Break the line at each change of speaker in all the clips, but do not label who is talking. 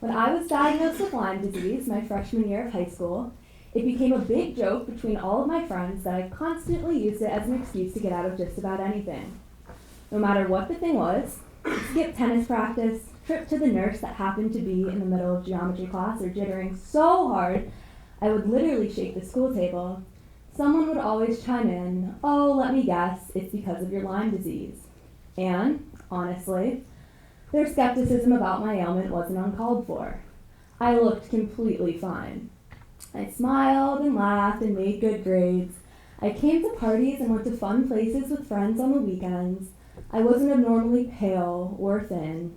When I was diagnosed with Lyme disease my freshman year of high school, it became a big joke between all of my friends that I constantly used it as an excuse to get out of just about anything. No matter what the thing was, skip tennis practice, trip to the nurse that happened to be in the middle of geometry class, or jittering so hard I would literally shake the school table, someone would always chime in, "Oh, let me guess, it's because of your Lyme disease." And, honestly, their skepticism about my ailment wasn't uncalled for. I looked completely fine. I smiled and laughed and made good grades. I came to parties and went to fun places with friends on the weekends. I wasn't abnormally pale or thin,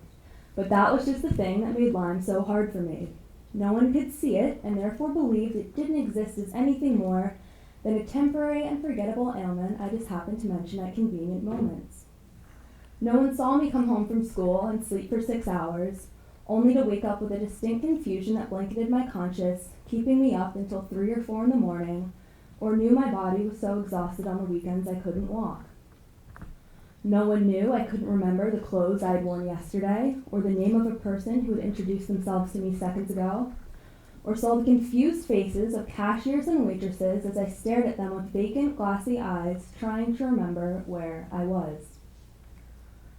but that was just the thing that made Lyme so hard for me. No one could see it and therefore believed it didn't exist as anything more than a temporary and forgettable ailment I just happened to mention at convenient moments. No one saw me come home from school and sleep for 6 hours, only to wake up with a distinct confusion that blanketed my conscience, keeping me up until 3 or 4 in the morning, or knew my body was so exhausted on the weekends I couldn't walk. No one knew I couldn't remember the clothes I had worn yesterday, or the name of a person who had introduced themselves to me seconds ago, or saw the confused faces of cashiers and waitresses as I stared at them with vacant, glassy eyes, trying to remember where I was.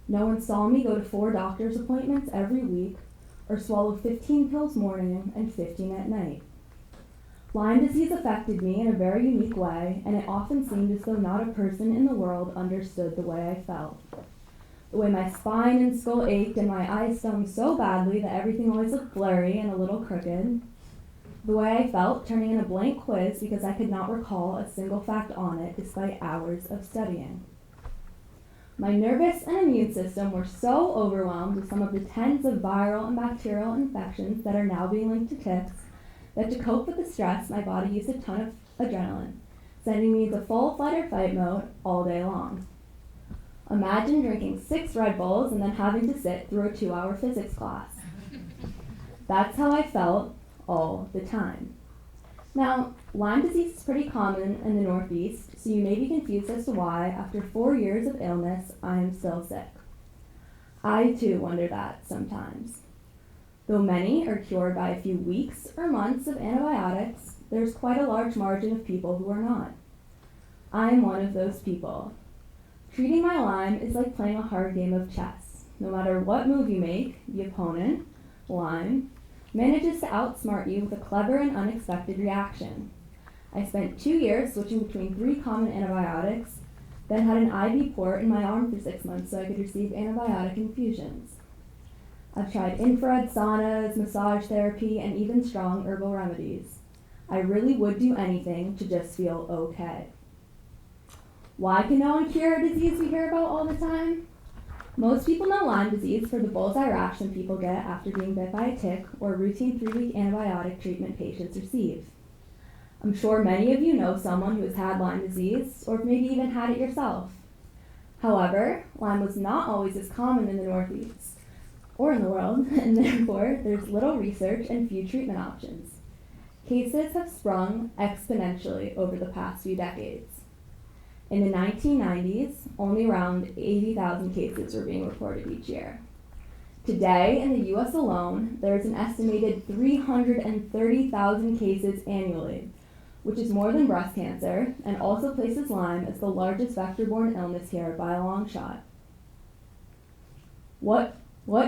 No one saw me go to 4 doctor's appointments every week, or swallow 15 pills morning and 15 at night. Lyme disease affected me in a very unique way, and it often seemed as though not a person in the world understood the way I felt. The way my spine and skull ached and my eyes stung so badly that everything always looked blurry and a little crooked. The way I felt turning in a blank quiz because I could not recall a single fact on it despite hours of studying. My nervous and immune system were so overwhelmed with some of the tens of viral and bacterial infections that are now being linked to ticks that to cope with the stress, my body used a ton of adrenaline, sending me into full fight or fight mode all day long. Imagine drinking 6 Red Bulls and then having to sit through a 2-hour physics class. That's how I felt all the time. Now, Lyme disease is pretty common in the Northeast, so you may be confused as to why, after 4 years of illness, I am still sick. I too wonder that sometimes. Though many are cured by a few weeks or months of antibiotics, there's quite a large margin of people who are not. I'm one of those people. Treating my Lyme is like playing a hard game of chess. No matter what move you make, the opponent, Lyme, manages to outsmart you with a clever and unexpected reaction. I spent 2 years switching between 3 common antibiotics, then had an IV port in my arm for 6 months so I could receive antibiotic infusions. I've tried infrared saunas, massage therapy, and even strong herbal remedies. I really would do anything to just feel okay. Why can no one cure a disease we hear about all the time? Most people know Lyme disease for the bullseye reaction people get after being bit by a tick or routine 3-week antibiotic treatment patients receive. I'm sure many of you know someone who has had Lyme disease, or maybe even had it yourself. However, Lyme was not always as common in the Northeast, or in the world, and therefore there's little research and few treatment options. Cases have sprung exponentially over the past few decades. In the 1990s, only around 80,000 cases were being reported each year. Today, in the US alone, there is an estimated 330,000 cases annually, which is more than breast cancer, and also places Lyme as the largest vector-borne illness here by a long shot. What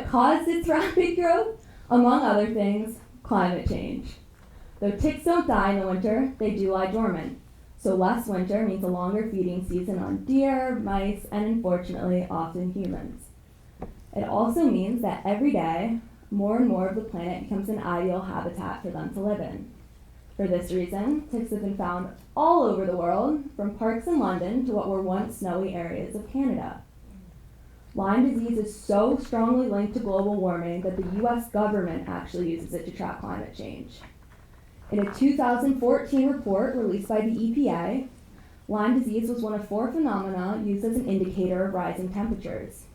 caused its rapid growth? Among other things, climate change. Though ticks don't die in the winter, they do lie dormant. So less winter means a longer feeding season on deer, mice, and unfortunately, often humans. It also means that every day, more and more of the planet becomes an ideal habitat for them to live in. For this reason, ticks have been found all over the world, from parks in London to what were once snowy areas of Canada. Lyme disease is so strongly linked to global warming that the US government actually uses it to track climate change. In a 2014 report released by the EPA, Lyme disease was one of 4 phenomena used as an indicator of rising temperatures.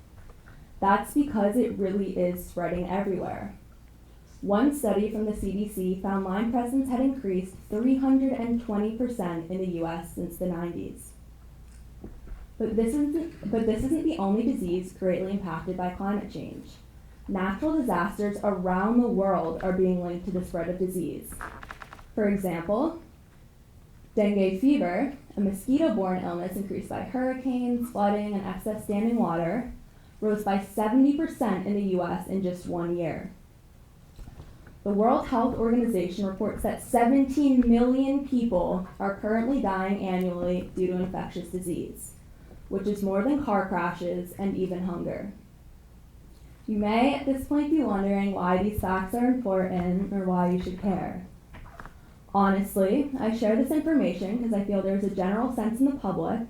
That's because it really is spreading everywhere. One study from the CDC found Lyme presence had increased 320% in the US since the 90s. But this isn't the only disease greatly impacted by climate change. natural disasters around the world are being linked to the spread of disease. For example, dengue fever, a mosquito-borne illness increased by hurricanes, flooding, and excess standing water, rose by 70% in the US in just 1 year. The World Health Organization reports that 17 million people are currently dying annually due to infectious disease, which is more than car crashes and even hunger. You may at this point be wondering why these facts are important or why you should care. Honestly, I share this information because I feel there's a general sense in the public,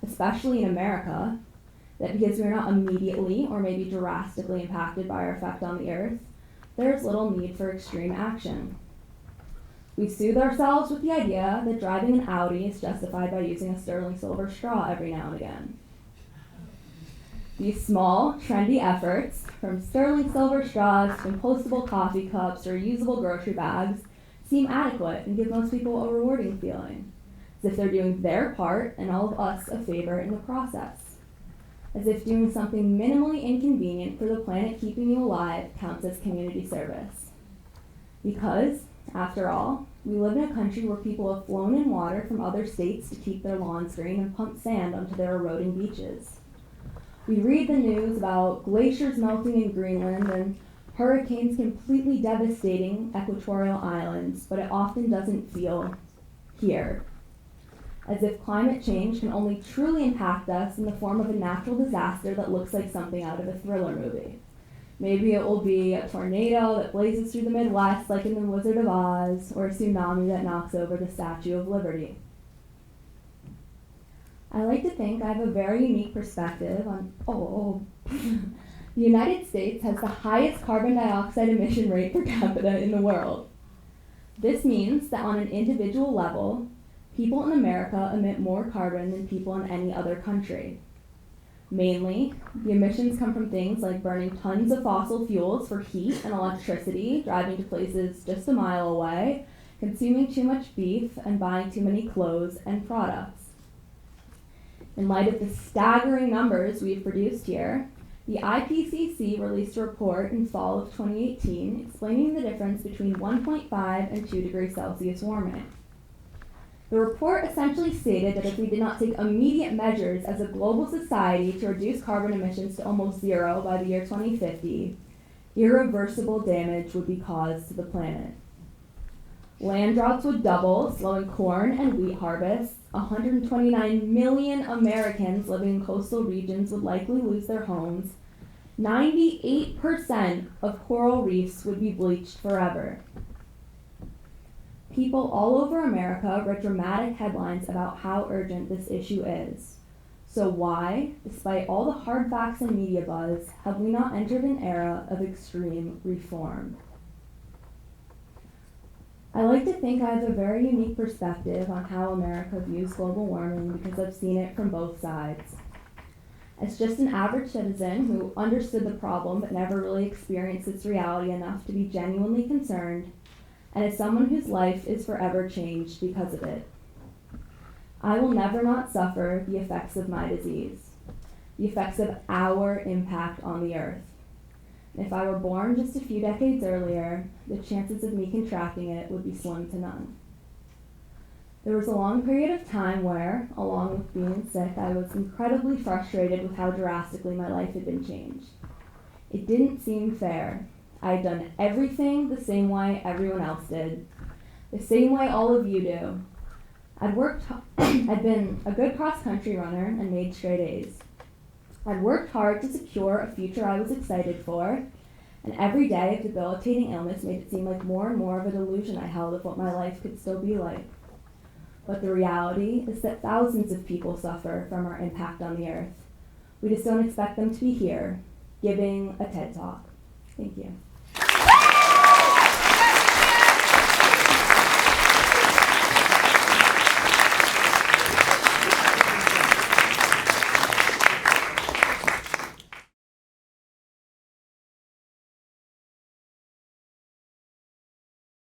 especially in America, that because we are not immediately or maybe drastically impacted by our effect on the earth, there is little need for extreme action. We soothe ourselves with the idea that driving an Audi is justified by using a sterling silver straw every now and again. These small, trendy efforts, from sterling silver straws to compostable coffee cups or reusable grocery bags, seem adequate and give most people a rewarding feeling, as if they're doing their part and all of us a favor in the process, as if doing something minimally inconvenient for the planet keeping you alive counts as community service. Because, after all, we live in a country where people have flown in water from other states to keep their lawns green and pump sand onto their eroding beaches. We read the news about glaciers melting in Greenland and hurricanes completely devastating equatorial islands, but it often doesn't feel here. As if climate change can only truly impact us in the form of a natural disaster that looks like something out of a thriller movie. Maybe it will be a tornado that blazes through the Midwest like in The Wizard of Oz, or a tsunami that knocks over the Statue of Liberty. I like to think I have a very unique perspective on, the United States has the highest carbon dioxide emission rate per capita in the world. This means that on an individual level, people in America emit more carbon than people in any other country. Mainly, the emissions come from things like burning tons of fossil fuels for heat and electricity, driving to places just a mile away, consuming too much beef, and buying too many clothes and products. In light of the staggering numbers we've produced here, the IPCC released a report in fall of 2018 explaining the difference between 1.5 and 2 degrees Celsius warming. The report essentially stated that if we did not take immediate measures as a global society to reduce carbon emissions to almost zero by the year 2050, irreversible damage would be caused to the planet. Land droughts would double, slowing corn and wheat harvests. 129 million Americans living in coastal regions would likely lose their homes. 98% of coral reefs would be bleached forever. People all over America read dramatic headlines about how urgent this issue is. So why, despite all the hard facts and media buzz, have we not entered an era of extreme reform? I like to think I have a very unique perspective on how America views global warming because I've seen it from both sides. As just an average citizen who understood the problem but never really experienced its reality enough to be genuinely concerned, and as someone whose life is forever changed because of it. I will never not suffer the effects of my disease, the effects of our impact on the earth. And if I were born just a few decades earlier, the chances of me contracting it would be slim to none. There was a long period of time where, along with being sick, I was incredibly frustrated with how drastically my life had been changed. It didn't seem fair. I had done everything the same way everyone else did, the same way all of you do. I'd been a good cross-country runner and made straight A's. I'd worked hard to secure a future I was excited for, and every day of debilitating illness made it seem like more and more of a delusion I held of what my life could still be like. But the reality is that thousands of people suffer from our impact on the earth. We just don't expect them to be here, giving a TED Talk. Thank you.